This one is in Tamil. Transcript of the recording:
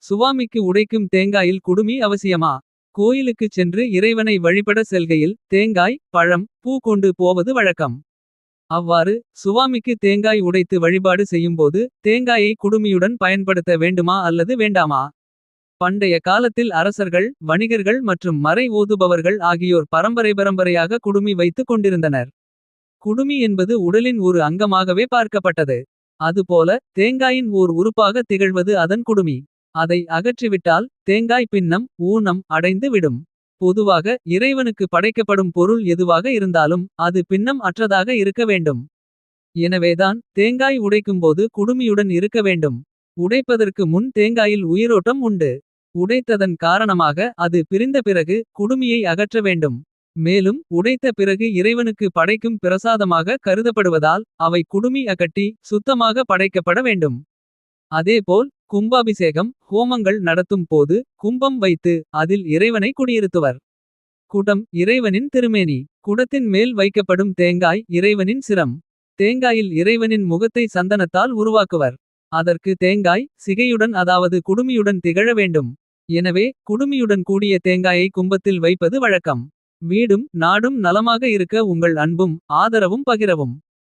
சுவாமிக்கு உடைக்கும் தேங்காயில் குடுமி அவசியமா? கோயிலுக்குச் சென்று இறைவனை வழிபட செல்கையில் தேங்காய், பழம், பூ கொண்டு போவது வழக்கம். அவ்வாறு சுவாமிக்கு தேங்காய் உடைத்து வழிபாடு செய்யும்போது. தேங்காயை குடுமியுடன் பயன்படுத்த வேண்டுமா அல்லது வேண்டாமா? பண்டைய காலத்தில் அரசர்கள், வணிகர்கள் மற்றும் மறை ஓதுபவர்கள் ஆகியோர் பரம்பரையாக குடுமி வைத்துக் கொண்டிருந்தனர். குடுமி என்பது உடலின் ஒரு அங்கமாகவே பார்க்கப்பட்டது. அதுபோல தேங்காயின் ஓர் உறுப்பாக திகழ்வது அதன் குடுமி. அதை அகற்றிவிட்டால் தேங்காய் பின்னம், ஊனம் அடைந்து விடும். பொதுவாக இறைவனுக்கு படைக்கப்படும் பொருள் எதுவாக இருந்தாலும். அது பின்னம் அற்றதாக இருக்க வேண்டும். எனவேதான் தேங்காய் உடைக்கும்போது குடுமியுடன் இருக்க வேண்டும். உடைப்பதற்கு முன் தேங்காயில் உயிரோட்டம் உண்டு. உடைத்ததன் காரணமாக அது பிரிந்த பிறகு குடுமியை அகற்ற வேண்டும். மேலும் உடைத்த பிறகு இறைவனுக்கு படைக்கும் பிரசாதமாக கருதப்படுவதால். அவை குடுமி அகற்றி சுத்தமாக படைக்கப்பட வேண்டும். அதேபோல் கும்பாபிஷேகம், ஹோமங்கள் நடத்தும் போது. கும்பம் வைத்து அதில் இறைவனை குடியிருத்துவர். குடம் இறைவனின் திருமேனி. குடத்தின் மேல் வைக்கப்படும் தேங்காய் இறைவனின் சிரம். தேங்காயில் இறைவனின் முகத்தை சந்தனத்தால் உருவாக்குவர். அதற்கு தேங்காய் சிகையுடன் அதாவது குடுமியுடன் திகழ வேண்டும். எனவே குடுமியுடன் கூடிய தேங்காயை கும்பத்தில் வைப்பது வழக்கம். வீடும் நாடும் நலமாக இருக்க உங்கள் அன்பும் ஆதரவும் பகிரவும்.